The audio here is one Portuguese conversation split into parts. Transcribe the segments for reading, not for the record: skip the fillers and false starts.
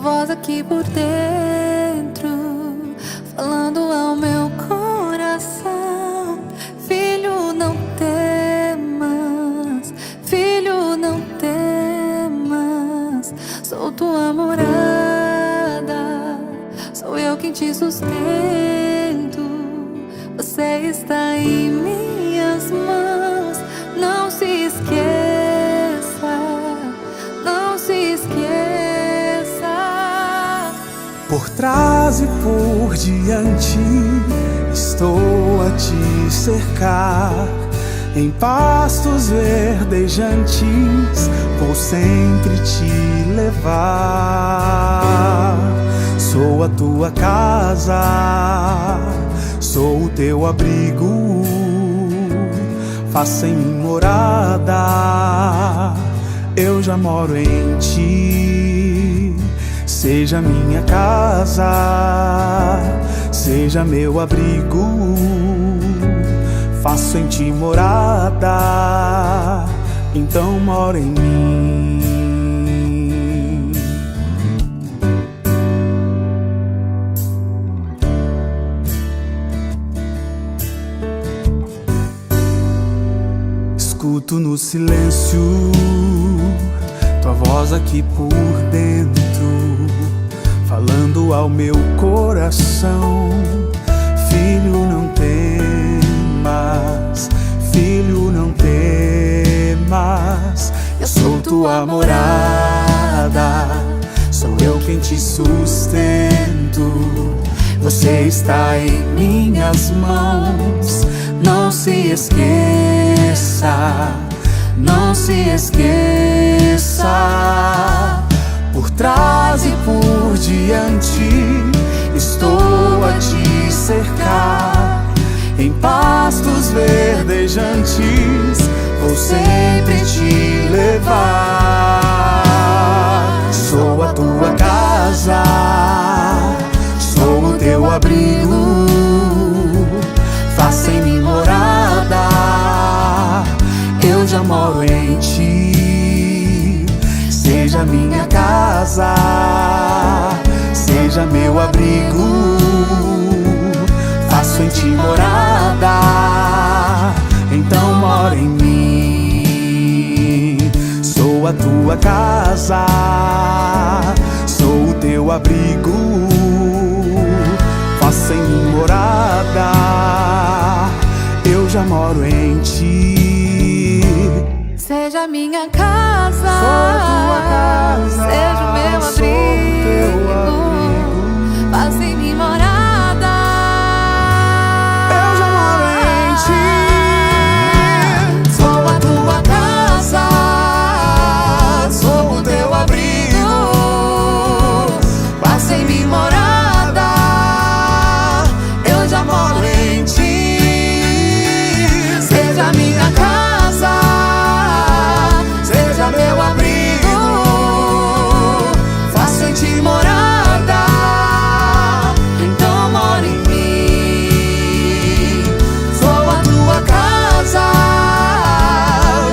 voz aqui por dentro, falando ao meu coração: filho, não temas, filho, não temas. Sou tua morada, sou eu quem te sustento. Você está em minhas mãos. Não se esqueça, não se esqueça. Por trás e por diante estou a te cercar. Em pastos verdejantes vou sempre te levar. Sou a tua casa, sou o teu abrigo. Faça em mim morada, eu já moro em ti. Seja minha casa, seja meu abrigo. Faço em ti morada, então mora em mim. Escuto no silêncio tua voz aqui por dentro, falando ao meu coração: filho, não temas, filho, não temas. Eu sou tua morada, sou eu quem te sustento. Você está em minhas mãos. Não se esqueça, não se esqueça. Por trás e por diante estou a te cercar. Em pastos verdejantes vou sempre te levar. Sou a tua casa, sou o teu abrigo. Faça em mim morada, eu já moro em ti. Seja minha casa, seja meu abrigo. Faço em ti morada, então mora em mim. Sou a tua casa, sou o teu abrigo. Faça em mim morada, eu já moro em ti. Seja minha casa, sou a tua casa, seja o meu abrigo. Faça em mim morada, eu já moro em ti. sou a tua casa, sou o teu abrigo. Faça em mim morada, eu já moro em ti. Seja minha casa, seja meu abrigo. Faça em ti morada, então mora em mim. Sou a tua casa,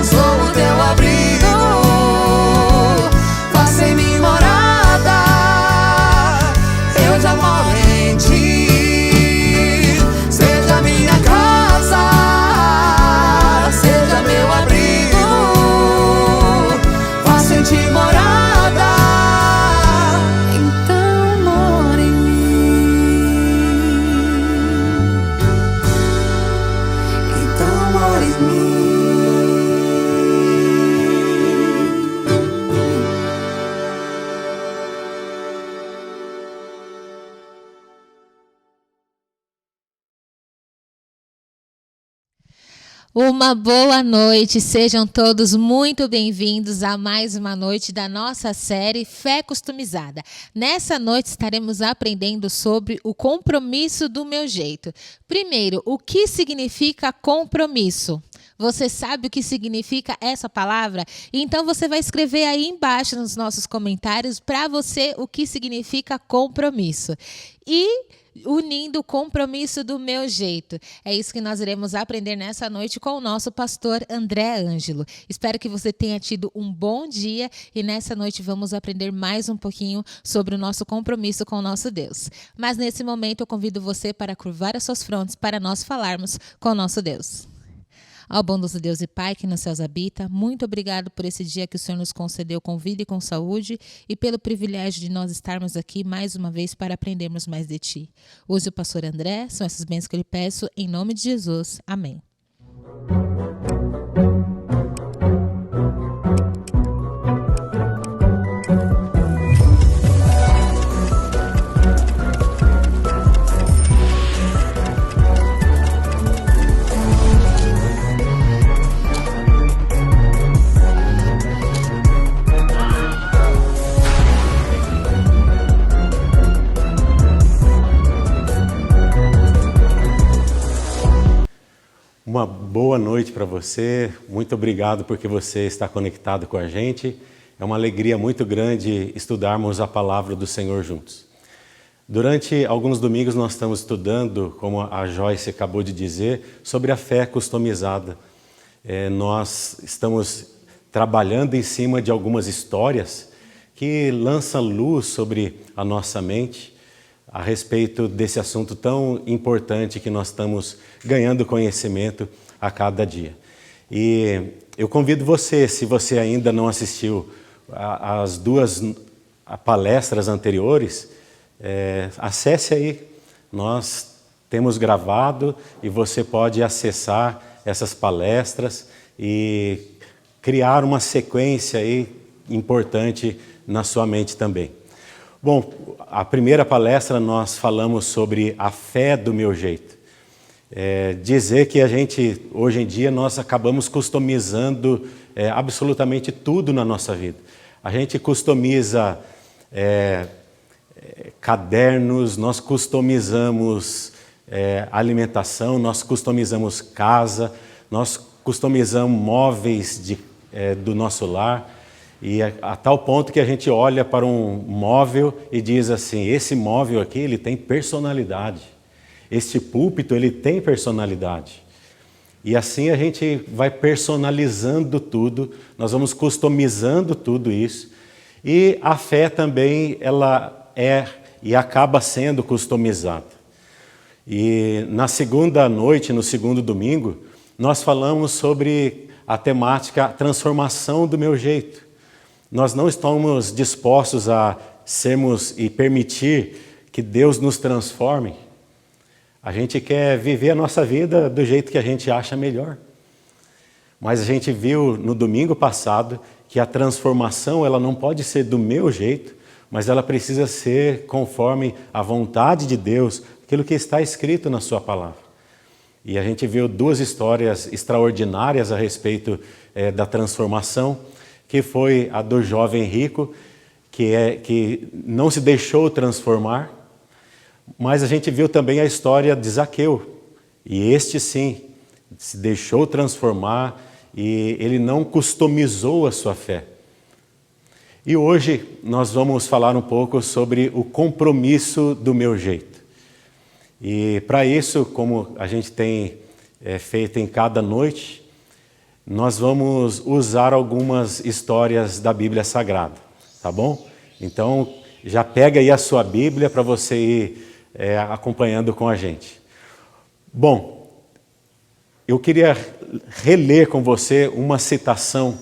sou o teu abrigo. Faça em mim morada, eu já moro em ti. Seja minha casa, seja meu abrigo. Faça em ti morada, então mora em mim. Então mora em mim. Uma boa noite, sejam todos muito bem-vindos a mais uma noite da nossa série Fé Customizada. Nessa noite estaremos aprendendo sobre o compromisso do meu jeito. Primeiro, o que significa compromisso? Você sabe o que significa essa palavra? Então você vai escrever aí embaixo nos nossos comentários para você o que significa compromisso. E unindo o compromisso do meu jeito. É isso que nós iremos aprender nessa noite com o nosso pastor André Ângelo. Espero que você tenha tido um bom dia e nessa noite vamos aprender mais um pouquinho sobre o nosso compromisso com o nosso Deus. Mas nesse momento eu convido você para curvar as suas frontes para nós falarmos com o nosso Deus. Ó bondoso Deus e Pai que nos céus habita, muito obrigado por esse dia que o Senhor nos concedeu com vida e com saúde e pelo privilégio de nós estarmos aqui mais uma vez para aprendermos mais de Ti. Use o pastor André, são essas bênçãos que eu lhe peço, em nome de Jesus. Amém. Uma boa noite para você, muito obrigado porque você está conectado com a gente. É uma alegria muito grande estudarmos a palavra do Senhor juntos. Durante alguns domingos nós estamos estudando, como a Joyce acabou de dizer, sobre a fé customizada. Nós estamos trabalhando em cima de algumas histórias que lançam luz sobre a nossa mente a respeito desse assunto tão importante que nós estamos ganhando conhecimento a cada dia. E eu convido você, se você ainda não assistiu às duas palestras anteriores, acesse aí. Nós temos gravado e você pode acessar essas palestras e criar uma sequência aí importante na sua mente também. Bom, a primeira palestra nós falamos sobre a fé do meu jeito. Dizer que a gente, hoje em dia, nós acabamos customizando absolutamente tudo na nossa vida. A gente customiza cadernos, nós customizamos alimentação, nós customizamos casa, nós customizamos móveis do nosso lar. E a tal ponto que a gente olha para um móvel e diz assim, esse móvel aqui ele tem personalidade, este púlpito ele tem personalidade. E assim a gente vai personalizando tudo, nós vamos customizando tudo isso. E a fé também ela é e acaba sendo customizada. E na segunda noite, no segundo domingo, nós falamos sobre a temática transformação do meu jeito. Nós não estamos dispostos a sermos e permitir que Deus nos transforme. A gente quer viver a nossa vida do jeito que a gente acha melhor. Mas a gente viu no domingo passado que a transformação ela não pode ser do meu jeito, mas ela precisa ser conforme a vontade de Deus, aquilo que está escrito na sua palavra. E a gente viu duas histórias extraordinárias a respeito da transformação, que foi a do jovem rico, que não se deixou transformar, mas a gente viu também a história de Zaqueu, e este sim, se deixou transformar e ele não customizou a sua fé. E hoje nós vamos falar um pouco sobre o compromisso do meu jeito. E para isso, como a gente tem feito em cada noite, nós vamos usar algumas histórias da Bíblia Sagrada, tá bom? Então, já pega aí a sua Bíblia para você ir acompanhando com a gente. Bom, eu queria reler com você uma citação.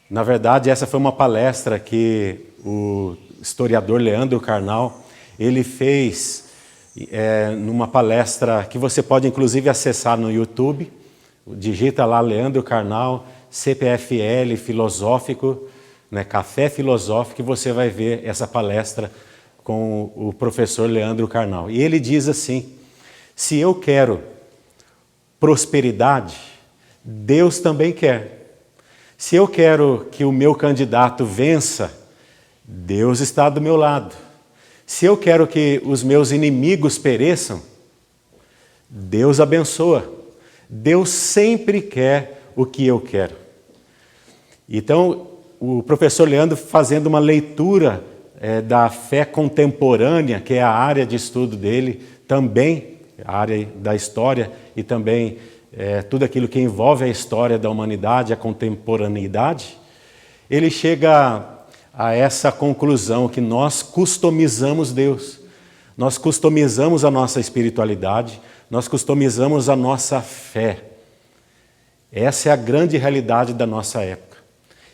Na verdade, essa foi uma palestra que o historiador Leandro Carnal, ele fez numa palestra que você pode inclusive acessar no YouTube. Digita lá Leandro Carnal, CPFL filosófico, Café Filosófico, e você vai ver essa palestra com o professor Leandro Carnal. E ele diz assim, se eu quero prosperidade, Deus também quer. Se eu quero que o meu candidato vença, Deus está do meu lado. Se eu quero que os meus inimigos pereçam, Deus abençoa. Deus sempre quer o que eu quero. Então, o professor Leandro, fazendo uma leitura da fé contemporânea, que é a área de estudo dele, também a área da história e também tudo aquilo que envolve a história da humanidade, a contemporaneidade, ele chega a essa conclusão que nós customizamos Deus, nós customizamos a nossa espiritualidade, nós customizamos a nossa fé. Essa é a grande realidade da nossa época.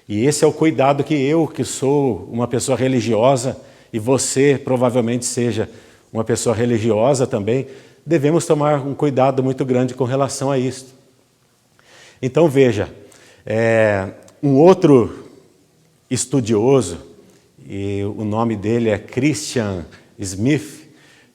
E esse é o cuidado que eu, que sou uma pessoa religiosa, e você provavelmente seja uma pessoa religiosa também, devemos tomar um cuidado muito grande com relação a isso. Então veja, um outro estudioso, e o nome dele é Christian Smith.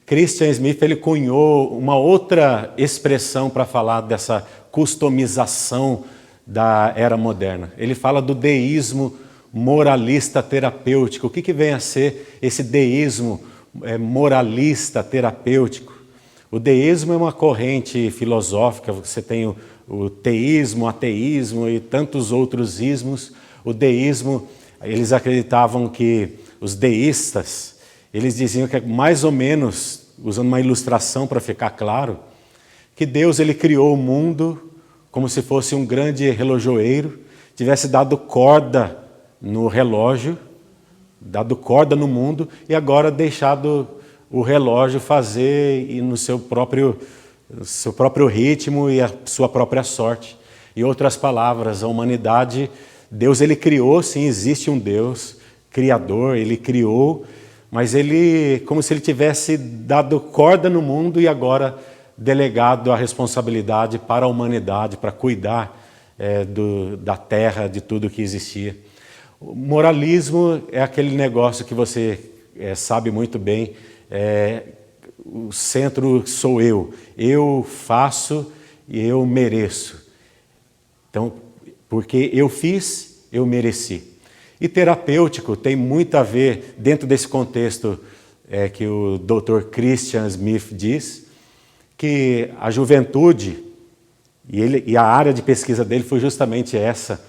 Christian Smith, ele cunhou uma outra expressão para falar dessa customização da era moderna. Ele fala do deísmo moralista terapêutico. O que vem a ser esse deísmo moralista terapêutico? O deísmo é uma corrente filosófica, você tem o teísmo, o ateísmo e tantos outros ismos. O deísmo, eles acreditavam que os deístas, eles diziam que mais ou menos, usando uma ilustração para ficar claro, que Deus ele criou o mundo como se fosse um grande relojoeiro, tivesse dado corda no relógio, dado corda no mundo e agora deixado o relógio fazer e no seu próprio ritmo e a sua própria sorte. Em outras palavras, a humanidade, Deus ele criou, sim, existe um Deus criador, ele criou, mas ele, como se ele tivesse dado corda no mundo e agora delegado a responsabilidade para a humanidade, para cuidar da terra, de tudo que existia. O moralismo é aquele negócio que você sabe muito bem, o centro sou eu faço e eu mereço. Então, porque eu fiz, eu mereci. E terapêutico tem muito a ver, dentro desse contexto que o Dr. Christian Smith diz, que a juventude, e a área de pesquisa dele foi justamente essa,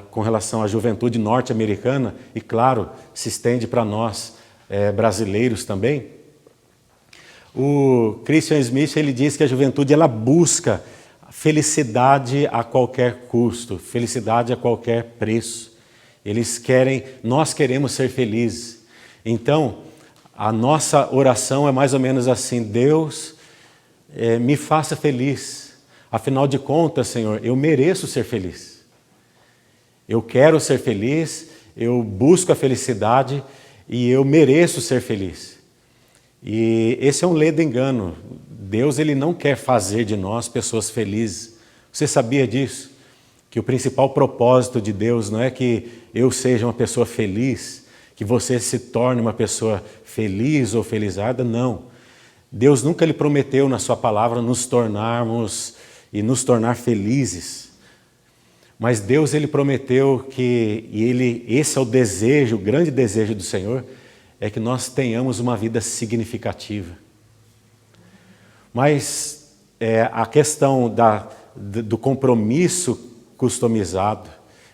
com relação à juventude norte-americana, e claro, se estende para nós brasileiros também. O Christian Smith ele diz que a juventude ela busca felicidade a qualquer custo, felicidade a qualquer preço. Nós queremos ser felizes. Então, a nossa oração é mais ou menos assim: Deus, me faça feliz. Afinal de contas, Senhor, eu mereço ser feliz. Eu quero ser feliz, eu busco a felicidade e eu mereço ser feliz. E esse é um ledo engano. Deus ele não quer fazer de nós pessoas felizes. Você sabia disso? Que o principal propósito de Deus não é que eu seja uma pessoa feliz, que você se torne uma pessoa feliz ou felizarda, não. Deus nunca lhe prometeu na sua palavra nos tornar felizes. Mas Deus ele prometeu esse é o desejo, o grande desejo do Senhor, é que nós tenhamos uma vida significativa. Mas a questão do compromisso customizado,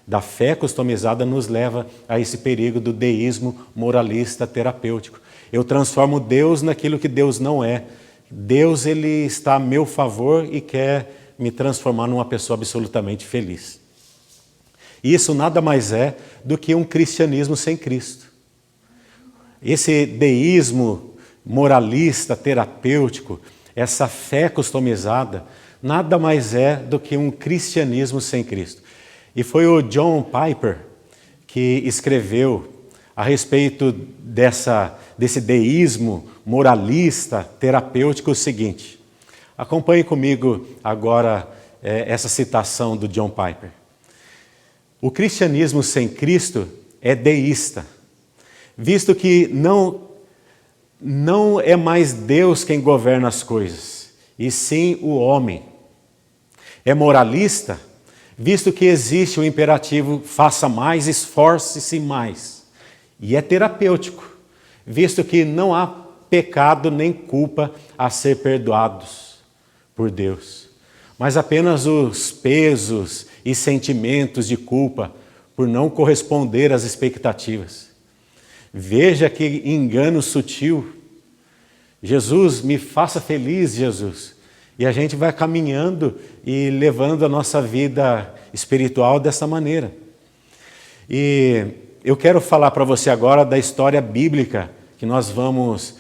da fé customizada nos leva a esse perigo do deísmo moralista terapêutico. Eu transformo Deus naquilo que Deus não é. Deus ele está a meu favor e quer me transformar numa pessoa absolutamente feliz. Isso nada mais é do que um cristianismo sem Cristo. Esse deísmo moralista terapêutico, essa fé customizada, nada mais é do que um cristianismo sem Cristo. E foi o John Piper que escreveu a respeito desse deísmo moralista terapêutico o seguinte. Acompanhe comigo agora essa citação do John Piper. O cristianismo sem Cristo é deísta, visto que não é mais Deus quem governa as coisas, e sim o homem. É moralista, visto que existe o imperativo faça mais, esforce-se mais. E é terapêutico, visto que não há pecado nem culpa a ser perdoados por Deus. mas apenas os pesos e sentimentos de culpa por não corresponder às expectativas. Veja que engano sutil. Jesus, me faça feliz, Jesus. E a gente vai caminhando e levando a nossa vida espiritual dessa maneira. E eu quero falar para você agora da história bíblica que nós vamos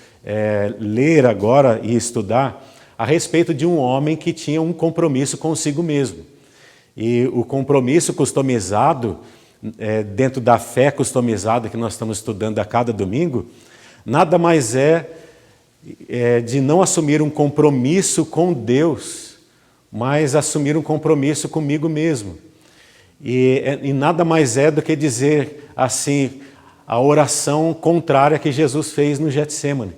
ler agora e estudar a respeito de um homem que tinha um compromisso consigo mesmo. E o compromisso customizado, dentro da fé customizada que nós estamos estudando a cada domingo, nada mais é de não assumir um compromisso com Deus, mas assumir um compromisso comigo mesmo. E nada mais é do que dizer assim, a oração contrária que Jesus fez no Getsemane.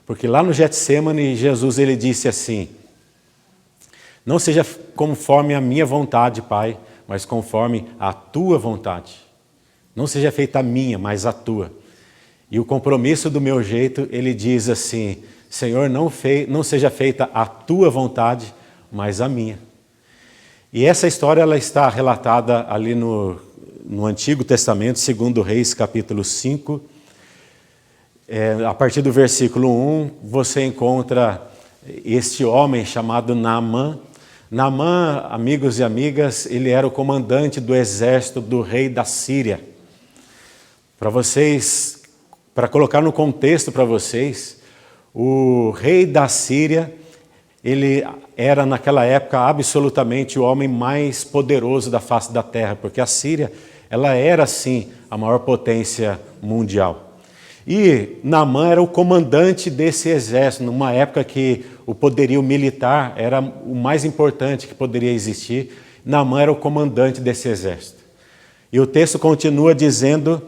Porque lá no Getsemane, Jesus ele disse assim: não seja conforme a minha vontade, Pai, mas conforme a tua vontade. Não seja feita a minha, mas a tua. E o compromisso do meu jeito, ele diz assim: Senhor, não seja feita a tua vontade, mas a minha. E essa história ela está relatada ali no Antigo Testamento, 2 Reis, capítulo 5. A partir do versículo 1, você encontra este homem chamado Naamã. Naamã, amigos e amigas, ele era o comandante do exército do rei da Síria. Para colocar no contexto para vocês, o rei da Síria, ele era naquela época absolutamente o homem mais poderoso da face da terra, porque a Síria, ela era sim a maior potência mundial. E Naamã era o comandante desse exército, numa época que o poderio militar era o mais importante que poderia existir. Naamã era o comandante desse exército. E o texto continua dizendo: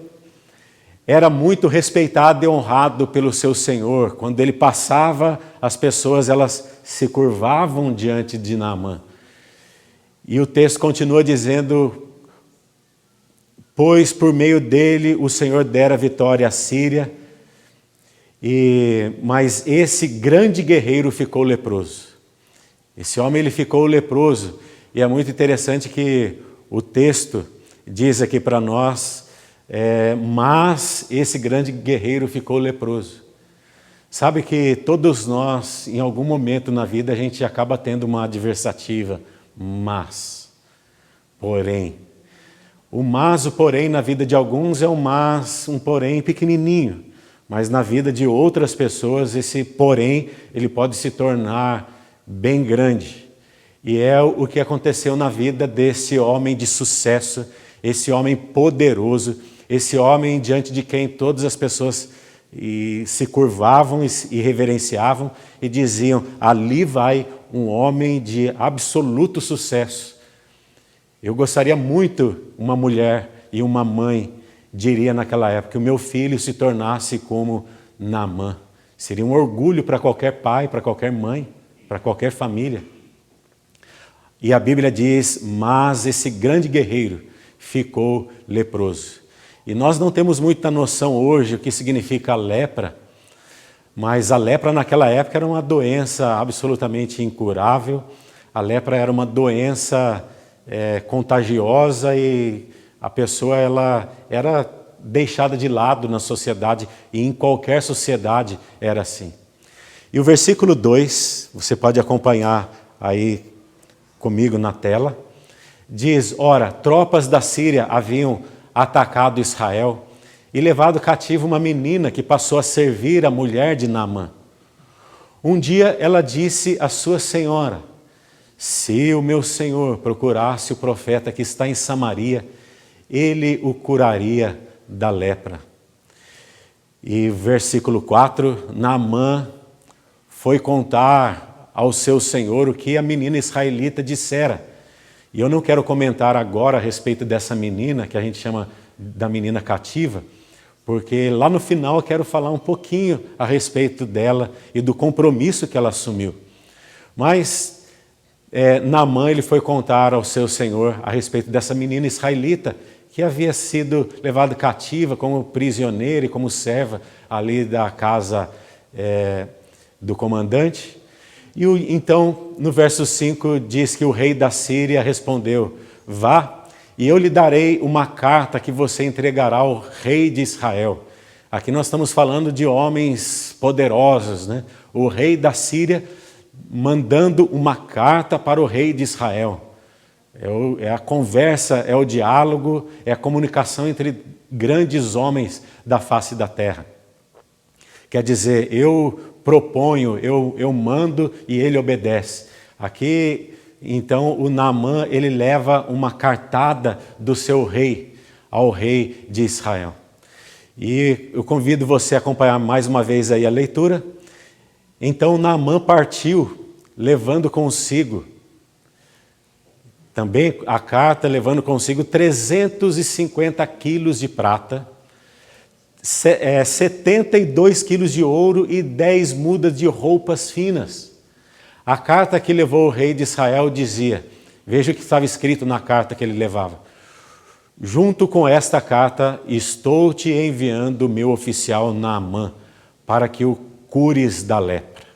era muito respeitado e honrado pelo seu senhor. Quando ele passava, as pessoas elas se curvavam diante de Naamã. E o texto continua dizendo: pois por meio dele o Senhor dera vitória à Síria, mas esse grande guerreiro ficou leproso. Esse homem ele ficou leproso, e é muito interessante que o texto diz aqui para nós, mas esse grande guerreiro ficou leproso. Sabe que todos nós, em algum momento na vida, a gente acaba tendo uma adversativa, mas, porém. O porém, na vida de alguns é um porém pequenininho, mas na vida de outras pessoas, esse porém, ele pode se tornar bem grande. E é o que aconteceu na vida desse homem de sucesso, esse homem poderoso, esse homem diante de quem todas as pessoas se curvavam e reverenciavam e diziam: ali vai um homem de absoluto sucesso. Eu gostaria muito, uma mulher e uma mãe diria naquela época, que o meu filho se tornasse como Naamã. Seria um orgulho para qualquer pai, para qualquer mãe, para qualquer família. E a Bíblia diz: mas esse grande guerreiro ficou leproso. E nós não temos muita noção hoje o que significa lepra, mas a lepra naquela época era uma doença absolutamente incurável. A lepra era uma doença contagiosa e a pessoa ela era deixada de lado na sociedade, e em qualquer sociedade era assim. E o versículo 2, você pode acompanhar aí comigo na tela, diz: ora, tropas da Síria haviam atacado Israel e levado cativo uma menina que passou a servir a mulher de Naamã. Um dia ela disse à sua senhora: se o meu senhor procurasse o profeta que está em Samaria, ele o curaria da lepra. E versículo 4, Naamã foi contar ao seu senhor o que a menina israelita dissera. E eu não quero comentar agora a respeito dessa menina, que a gente chama da menina cativa, porque lá no final eu quero falar um pouquinho a respeito dela e do compromisso que ela assumiu. Mas Naamã ele foi contar ao seu senhor a respeito dessa menina israelita que havia sido levada cativa como prisioneira e como serva ali da casa do comandante. Então, no verso 5, diz que o rei da Síria respondeu: vá, e eu lhe darei uma carta que você entregará ao rei de Israel. Aqui nós estamos falando de homens poderosos, né? O rei da Síria mandando uma carta para o rei de Israel. É a conversa, é o diálogo, é a comunicação entre grandes homens da face da terra. Quer dizer, eu proponho, eu mando e ele obedece. Aqui, então, o Naamã, ele leva uma cartada do seu rei ao rei de Israel. E eu convido você a acompanhar mais uma vez aí a leitura. Então, Naamã partiu, levando consigo, também a carta, levando consigo 350 quilos de prata, 72 quilos de ouro e 10 mudas de roupas finas. A carta que levou o rei de Israel dizia, veja o que estava escrito na carta que ele levava: junto com esta carta estou te enviando o meu oficial Naamã, para que o cures da lepra.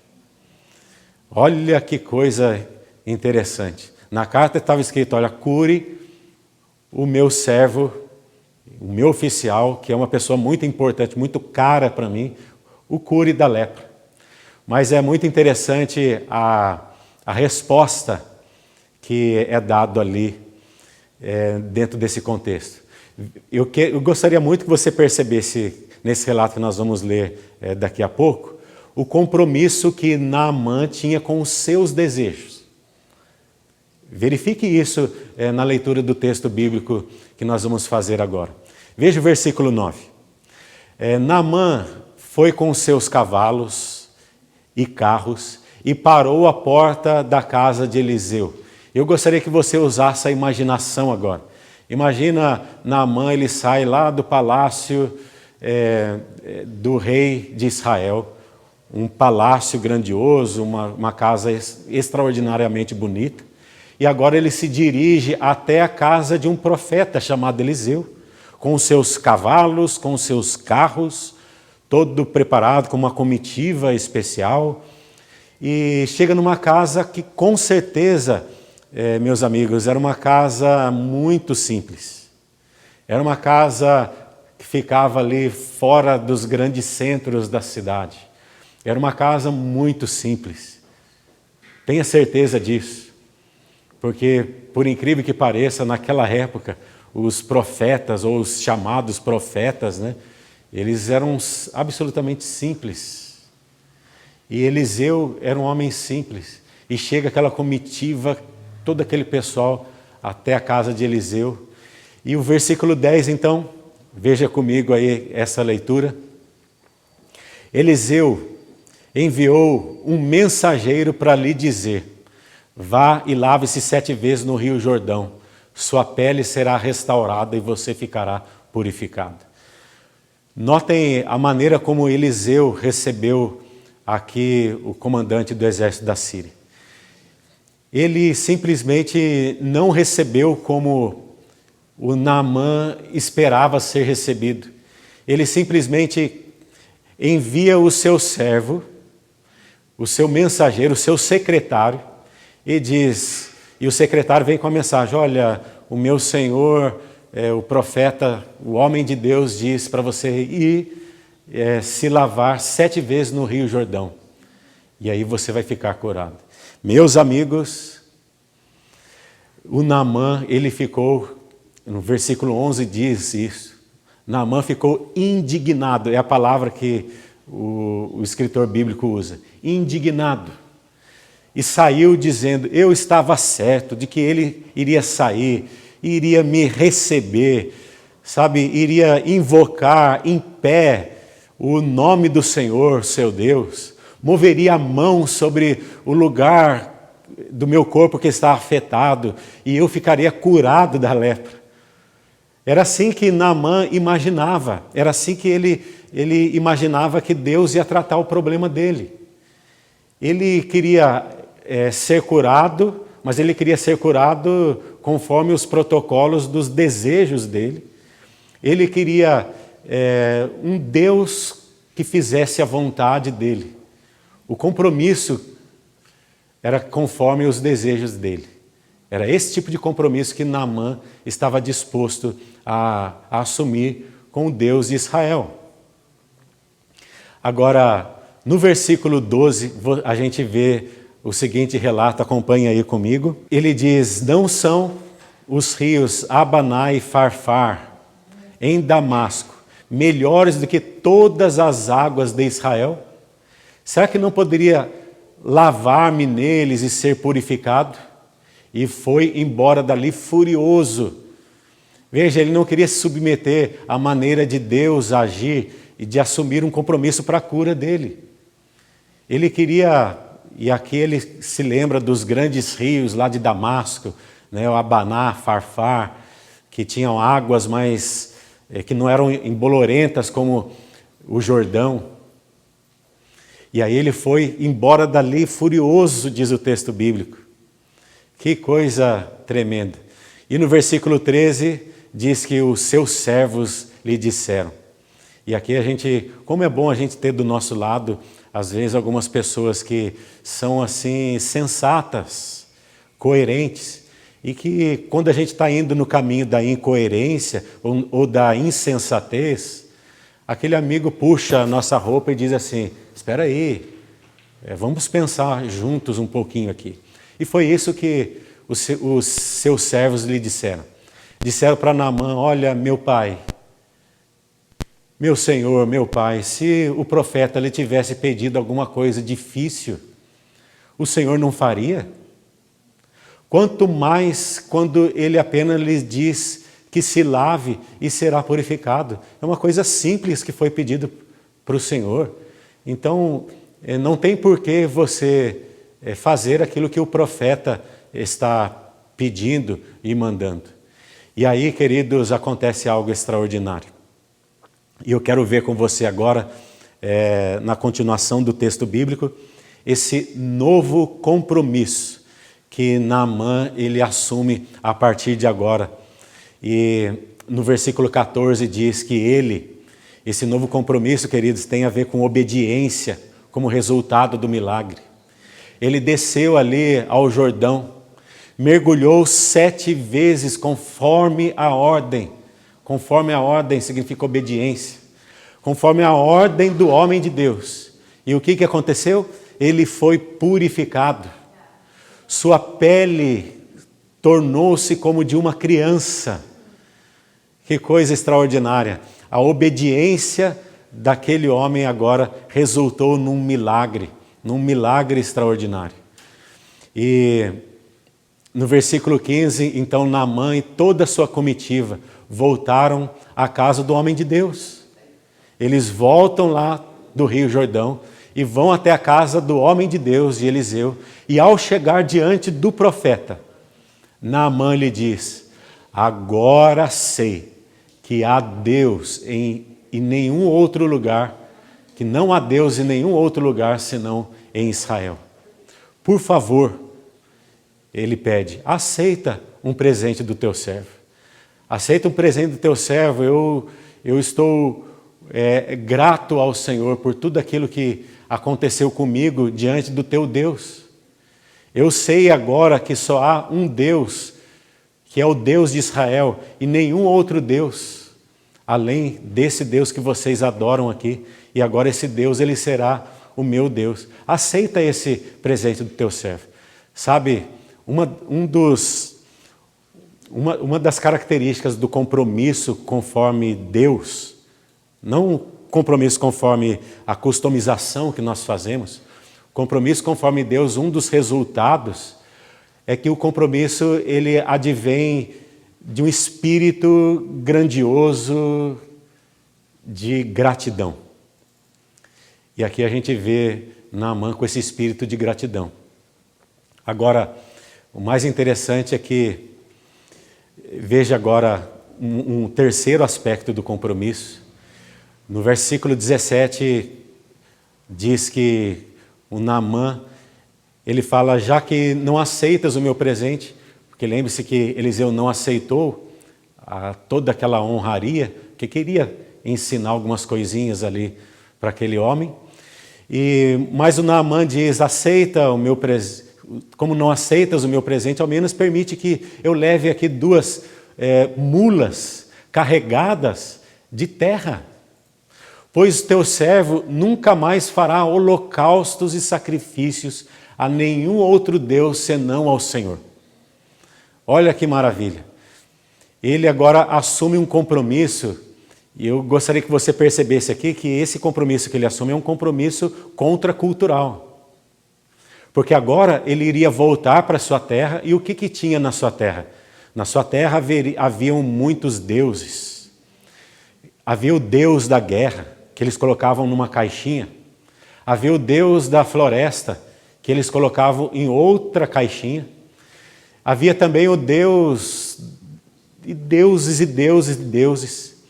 Olha que coisa interessante. Na carta estava escrito, olha, cure o meu servo, o meu oficial, que é uma pessoa muito importante, muito cara para mim, o cure da lepra. Mas é muito interessante a resposta que é dado ali dentro desse contexto. Eu gostaria muito que você percebesse, nesse relato que nós vamos ler daqui a pouco, o compromisso que Naamã tinha com os seus desejos. Verifique isso na leitura do texto bíblico que nós vamos fazer agora. Veja o versículo 9. Naamã foi com seus cavalos e carros e parou à porta da casa de Eliseu. Eu gostaria que você usasse a imaginação agora. Imagina Naamã, ele sai lá do palácio do rei de Israel, um palácio grandioso, uma casa extraordinariamente bonita. E agora ele se dirige até a casa de um profeta chamado Eliseu, com os seus cavalos, com os seus carros, todo preparado com uma comitiva especial. E chega numa casa que com certeza, meus amigos, era uma casa muito simples. Era uma casa que ficava ali fora dos grandes centros da cidade. Era uma casa muito simples. Tenha certeza disso. Porque, por incrível que pareça, naquela época, os profetas, ou os chamados profetas, né, eles eram absolutamente simples. E Eliseu era um homem simples. E chega aquela comitiva, todo aquele pessoal, até a casa de Eliseu. E o versículo 10, então, veja comigo aí essa leitura. Eliseu enviou um mensageiro para lhe dizer: vá e lave-se 7 vezes no rio Jordão, sua pele será restaurada e você ficará purificado. Notem a maneira como Eliseu recebeu aqui o comandante do exército da Síria. Ele simplesmente não recebeu como o Naamã esperava ser recebido. Ele simplesmente envia o seu servo, o seu mensageiro, o seu secretário, e diz, e o secretário vem com a mensagem: olha, o meu senhor, o profeta, o homem de Deus diz para você ir se lavar 7 vezes no rio Jordão. E aí você vai ficar curado. Meus amigos, o Naamã, ele ficou, no versículo 11 diz isso, Naamã ficou indignado, é a palavra que o escritor bíblico usa, indignado. E saiu dizendo: eu estava certo de que ele iria sair, iria me receber, sabe, iria invocar em pé o nome do Senhor, seu Deus, moveria a mão sobre o lugar do meu corpo que está afetado e eu ficaria curado da lepra. Era assim que Naamã imaginava, era assim que ele imaginava que Deus ia tratar o problema dele. Ele queria ser curado, mas ele queria ser curado conforme os protocolos dos desejos dele. Ele queria um Deus que fizesse a vontade dele. O compromisso era conforme os desejos dele. Era esse tipo de compromisso que Naamã estava disposto a assumir com o Deus de Israel. Agora, no versículo 12, a gente vê o seguinte relato, acompanha aí comigo. Ele diz: não são os rios Abaná e Farfar em Damasco melhores do que todas as águas de Israel? Será que não poderia lavar-me neles e ser purificado? E foi embora dali furioso. Veja, ele não queria se submeter à maneira de Deus agir e de assumir um compromisso para a cura dele. Ele queria, e aqui ele se lembra dos grandes rios lá de Damasco, né, o Abaná, Farfar, que tinham águas mais, que não eram embolorentas como o Jordão. E aí ele foi embora dali furioso, diz o texto bíblico. Que coisa tremenda. E no versículo 13 diz que os seus servos lhe disseram. E aqui a gente, como é bom a gente ter do nosso lado, às vezes, algumas pessoas que são assim sensatas, coerentes, e que quando a gente está indo no caminho da incoerência ou da insensatez, aquele amigo puxa a nossa roupa e diz assim: espera aí, vamos pensar juntos um pouquinho aqui. E foi isso que os seus servos lhe disseram. Disseram para Naamã: olha, meu pai, meu senhor, meu pai, se o profeta lhe tivesse pedido alguma coisa difícil, o senhor não faria? Quanto mais quando ele apenas lhe diz que se lave e será purificado. É uma coisa simples que foi pedido para o Senhor. Então, não tem por que você fazer aquilo que o profeta está pedindo e mandando. E aí, queridos, acontece algo extraordinário. E eu quero ver com você agora, na continuação do texto bíblico, esse novo compromisso que Naamã ele assume a partir de agora. E no versículo 14 diz que esse novo compromisso, queridos, tem a ver com obediência como resultado do milagre. Ele desceu ali ao Jordão, mergulhou 7 vezes conforme a ordem. Conforme a ordem significa obediência. Conforme a ordem do homem de Deus. E o que aconteceu? Ele foi purificado. Sua pele tornou-se como de uma criança. Que coisa extraordinária. A obediência daquele homem agora resultou num milagre extraordinário. E no versículo 15, então Naamã e toda a sua comitiva voltaram à casa do homem de Deus. Eles voltam lá do Rio Jordão e vão até a casa do homem de Deus, de Eliseu, e ao chegar diante do profeta, Naamã lhe diz: agora sei que há Deus em nenhum outro lugar, que não há Deus em nenhum outro lugar senão em Israel. Por favor, ele pede, aceita um presente do teu servo. Aceita um presente do teu servo. Eu estou grato ao Senhor por tudo aquilo que aconteceu comigo diante do teu Deus. Eu sei agora que só há um Deus, que é o Deus de Israel, e nenhum outro Deus, além desse Deus que vocês adoram aqui. E agora esse Deus, ele será o meu Deus. Aceita esse presente do teu servo. Sabe, uma das características do compromisso conforme Deus, não compromisso conforme a customização que nós fazemos, compromisso conforme Deus, um dos resultados é que o compromisso ele advém de um espírito grandioso de gratidão. E aqui a gente vê Naamã com esse espírito de gratidão. Agora, o mais interessante é que, veja agora um terceiro aspecto do compromisso. No versículo 17, diz que o Naamã, ele fala: já que não aceitas o meu presente, porque lembre-se que Eliseu não aceitou toda aquela honraria, que queria ensinar algumas coisinhas ali para aquele homem. Mas o Naamã diz: aceita o meu presente, como não aceitas o meu presente, ao menos permite que eu leve aqui 2 mulas carregadas de terra. Pois teu servo nunca mais fará holocaustos e sacrifícios a nenhum outro Deus senão ao Senhor. Olha que maravilha. Ele agora assume um compromisso, e eu gostaria que você percebesse aqui que esse compromisso que ele assume é um compromisso contracultural. Porque agora ele iria voltar para a sua terra, e o que tinha na sua terra? Na sua terra haviam muitos deuses. Havia o Deus da guerra, que eles colocavam numa caixinha. Havia o Deus da floresta, que eles colocavam em outra caixinha. Havia também o Deus de deuses e deuses e deuses.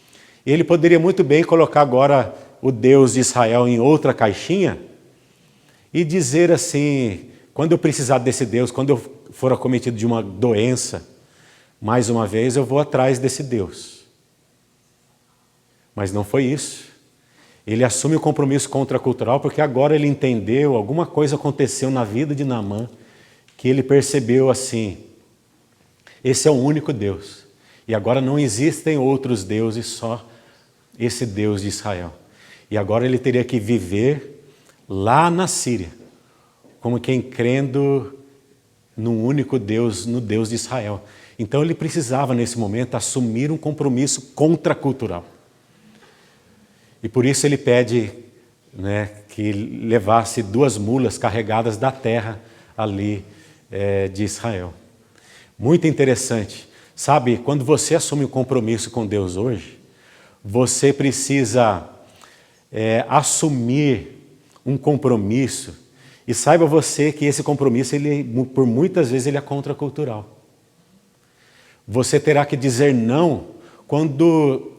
Ele poderia muito bem colocar agora o Deus de Israel em outra caixinha e dizer assim, quando eu precisar desse Deus, quando eu for acometido de uma doença, mais uma vez eu vou atrás desse Deus. Mas não foi isso. Ele assume o compromisso contracultural porque agora ele entendeu, alguma coisa aconteceu na vida de Naamã, que ele percebeu assim, esse é o único Deus. E agora não existem outros deuses, só esse Deus de Israel. E agora ele teria que viver lá na Síria, como quem crendo num único Deus, no Deus de Israel. Então ele precisava nesse momento assumir um compromisso contracultural. E por isso ele pede, que levasse 2 mulas carregadas da terra ali de Israel. Muito interessante. Sabe, quando você assume um compromisso com Deus hoje, você precisa assumir um compromisso. E saiba você que esse compromisso, por muitas vezes, ele é contracultural. Você terá que dizer não quando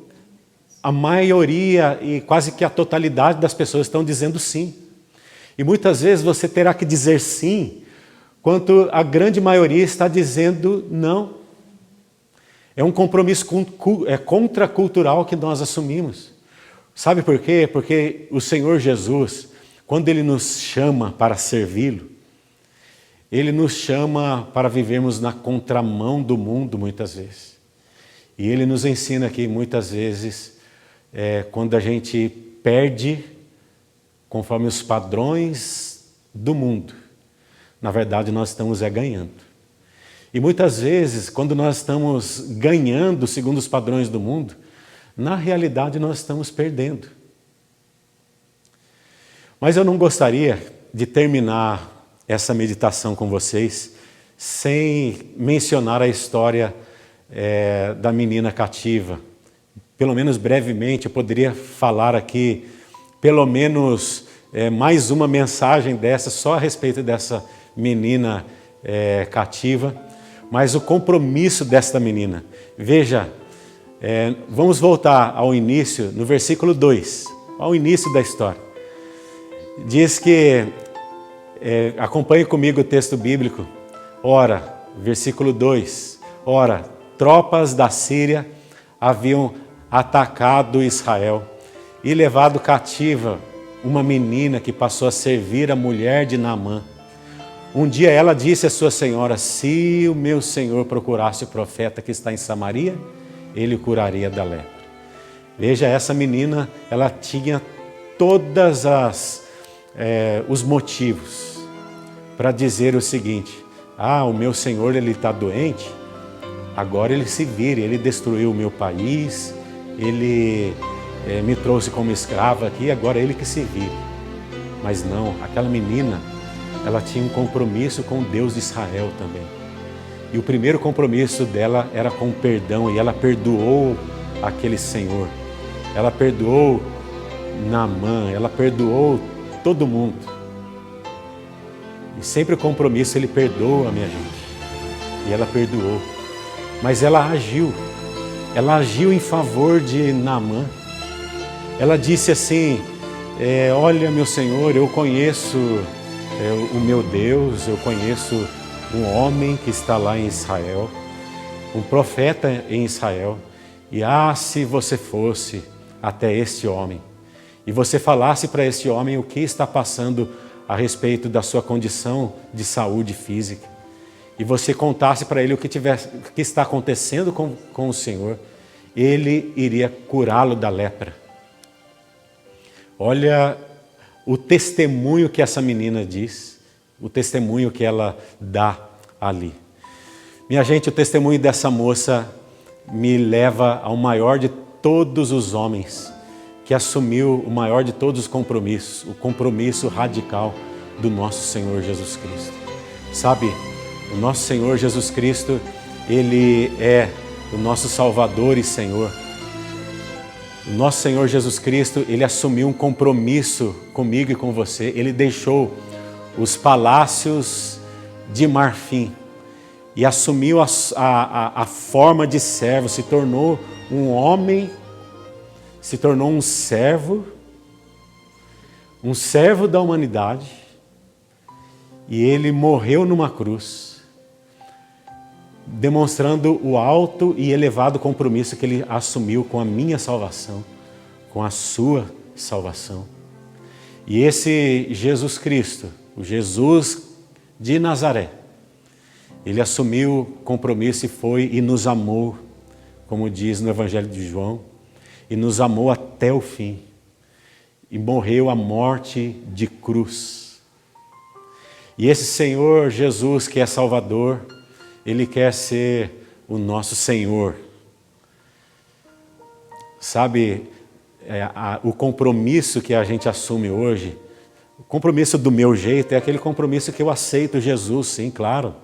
a maioria e quase que a totalidade das pessoas estão dizendo sim. E muitas vezes você terá que dizer sim quando a grande maioria está dizendo não. É um compromisso contracultural que nós assumimos. Sabe por quê? Porque o Senhor Jesus, quando Ele nos chama para servi-lo, Ele nos chama para vivermos na contramão do mundo muitas vezes. E Ele nos ensina que muitas vezes, quando a gente perde conforme os padrões do mundo, na verdade nós estamos ganhando. E muitas vezes, quando nós estamos ganhando segundo os padrões do mundo, na realidade nós estamos perdendo. Mas eu não gostaria de terminar essa meditação com vocês sem mencionar a história da menina cativa. Pelo menos brevemente, eu poderia falar aqui, pelo menos mais uma mensagem dessa, só a respeito dessa menina cativa. Mas o compromisso desta menina. Veja, vamos voltar ao início, no versículo 2, ao início da história. Diz que, acompanhe comigo o texto bíblico. Ora, versículo 2, ora, tropas da Síria haviam atacado Israel e levado cativa uma menina que passou a servir a mulher de Naamã. Um dia ela disse à sua senhora, se o meu senhor procurasse o profeta que está em Samaria, ele o curaria da lepra. Veja, essa menina, ela tinha todas os motivos para dizer o seguinte, o meu senhor ele está doente, agora ele se vire, ele destruiu o meu país, ele me trouxe como escrava aqui, agora ele que se vire. Mas não, aquela menina, ela tinha um compromisso com o Deus de Israel também. E o primeiro compromisso dela era com o perdão, e ela perdoou aquele senhor. Ela perdoou Naamã, ela perdoou todo mundo. E sempre o compromisso, ele perdoa, minha gente. E ela perdoou. Mas ela agiu em favor de Naamã. Ela disse assim, olha meu senhor, eu conheço o meu Deus, eu conheço um homem que está lá em Israel, um profeta em Israel, e se você fosse até este homem, e você falasse para este homem o que está passando a respeito da sua condição de saúde física, e você contasse para ele o que está acontecendo com o Senhor, ele iria curá-lo da lepra. Olha o testemunho que essa menina diz, o testemunho que ela dá ali. Minha gente, o testemunho dessa moça me leva ao maior de todos os homens, que assumiu o maior de todos os compromissos, o compromisso radical do nosso Senhor Jesus Cristo. Sabe, o nosso Senhor Jesus Cristo, Ele é o nosso Salvador e Senhor. O nosso Senhor Jesus Cristo, Ele assumiu um compromisso comigo e com você. Ele deixou os palácios de marfim e assumiu a forma de servo, se tornou um homem, se tornou um servo da humanidade, e Ele morreu numa cruz, demonstrando o alto e elevado compromisso que Ele assumiu com a minha salvação, com a sua salvação. E esse Jesus Cristo, o Jesus de Nazaré, Ele assumiu compromisso e foi e nos amou, como diz no Evangelho de João, e nos amou até o fim, e morreu a morte de cruz. E esse Senhor Jesus, que é Salvador, Ele quer ser o nosso Senhor. Sabe, o compromisso que a gente assume hoje, o compromisso do meu jeito é aquele compromisso que eu aceito Jesus, sim, claro.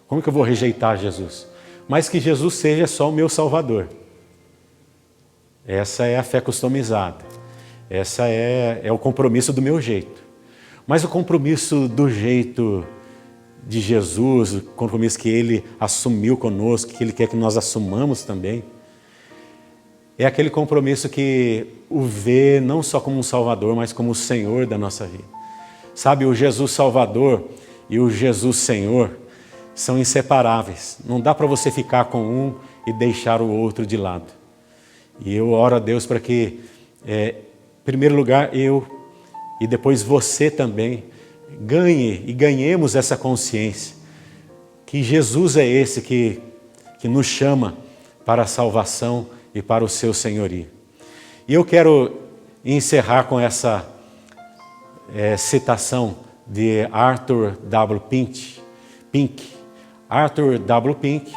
Como que eu vou rejeitar Jesus? Mas que Jesus seja só o meu Salvador. Essa é a fé customizada. Essa é o compromisso do meu jeito. Mas o compromisso do jeito de Jesus, o compromisso que Ele assumiu conosco, que Ele quer que nós assumamos também, é aquele compromisso que o vê não só como um Salvador, mas como o Senhor da nossa vida. Sabe, o Jesus Salvador e o Jesus Senhor são inseparáveis. Não dá para você ficar com um e deixar o outro de lado. E eu oro a Deus para que, em primeiro lugar, eu e depois você também ganhemos essa consciência que Jesus é esse que nos chama para a salvação e para o seu senhorio. E eu quero encerrar com essa citação de Arthur W. Pink. Arthur W. Pink,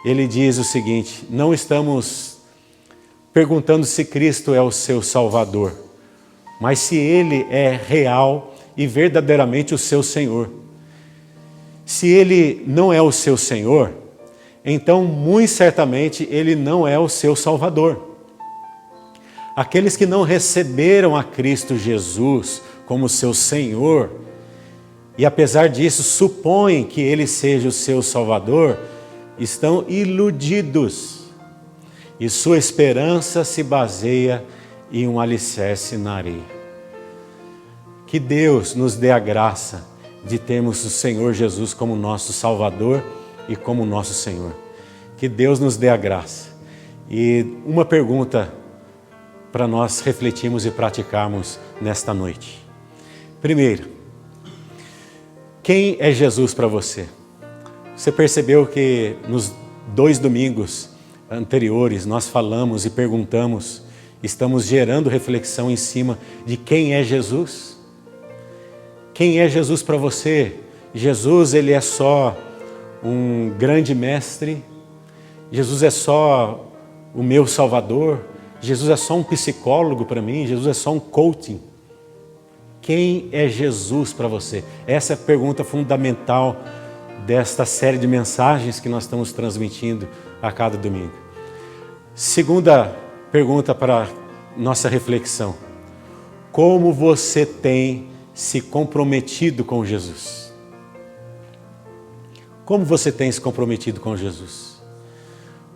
ele diz o seguinte: não estamos perguntando se Cristo é o seu Salvador, mas se Ele é real e verdadeiramente o seu Senhor. Se Ele não é o seu Senhor, então muito certamente Ele não é o seu Salvador. Aqueles que não receberam a Cristo Jesus como seu Senhor, e apesar disso supõem que Ele seja o seu Salvador, estão iludidos, e sua esperança se baseia em um alicerce na areia. Que Deus nos dê a graça de termos o Senhor Jesus como nosso Salvador e como nosso Senhor. Que Deus nos dê a graça. E uma pergunta para nós refletirmos e praticarmos nesta noite. Primeiro, quem é Jesus para você? Você percebeu que nos 2 domingos anteriores nós falamos e perguntamos, estamos gerando reflexão em cima de quem é Jesus? Quem é Jesus para você? Jesus, Ele é só um grande mestre? Jesus é só o meu Salvador? Jesus é só um psicólogo para mim? Jesus é só um coaching? Quem é Jesus para você? Essa é a pergunta fundamental desta série de mensagens que nós estamos transmitindo a cada domingo. Segunda pergunta para nossa reflexão: como você tem se comprometido com Jesus? Como você tem se comprometido com Jesus?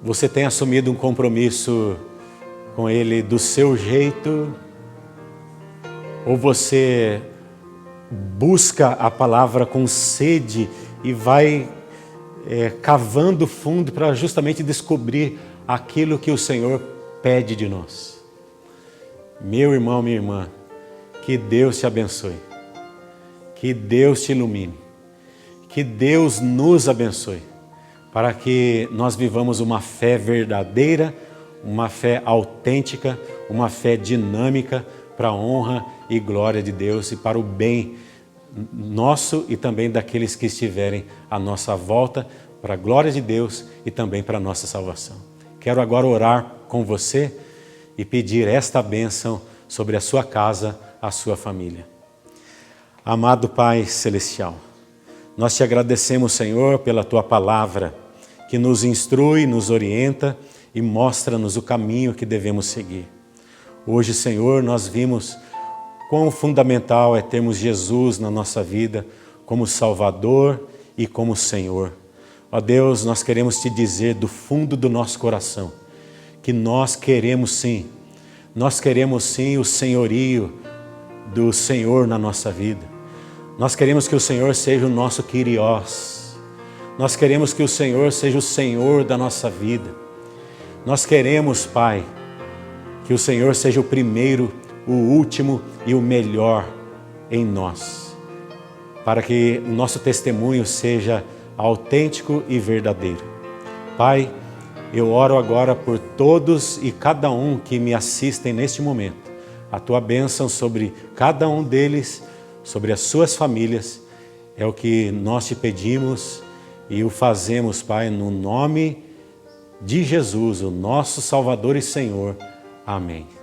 Você tem assumido um compromisso com Ele do seu jeito? Ou você busca a palavra com sede e vai cavando fundo para justamente descobrir aquilo que o Senhor pede de nós? Meu irmão, minha irmã, que Deus te abençoe. Que Deus te ilumine, que Deus nos abençoe, para que nós vivamos uma fé verdadeira, uma fé autêntica, uma fé dinâmica para a honra e glória de Deus e para o bem nosso e também daqueles que estiverem à nossa volta, para a glória de Deus e também para a nossa salvação. Quero agora orar com você e pedir esta bênção sobre a sua casa, a sua família. Amado Pai Celestial, nós te agradecemos, Senhor, pela Tua palavra, que nos instrui, nos orienta e mostra-nos o caminho que devemos seguir. Hoje, Senhor, nós vimos quão fundamental é termos Jesus na nossa vida como Salvador e como Senhor. Ó Deus, nós queremos te dizer do fundo do nosso coração que nós queremos sim o senhorio do Senhor na nossa vida. Nós queremos que o Senhor seja o nosso Kyrios. Nós queremos que o Senhor seja o Senhor da nossa vida. Nós queremos, Pai, que o Senhor seja o primeiro, o último e o melhor em nós, para que o nosso testemunho seja autêntico e verdadeiro. Pai, eu oro agora por todos e cada um que me assistem neste momento. A Tua bênção sobre cada um deles, sobre as suas famílias, é o que nós te pedimos e o fazemos, Pai, no nome de Jesus, o nosso Salvador e Senhor. Amém.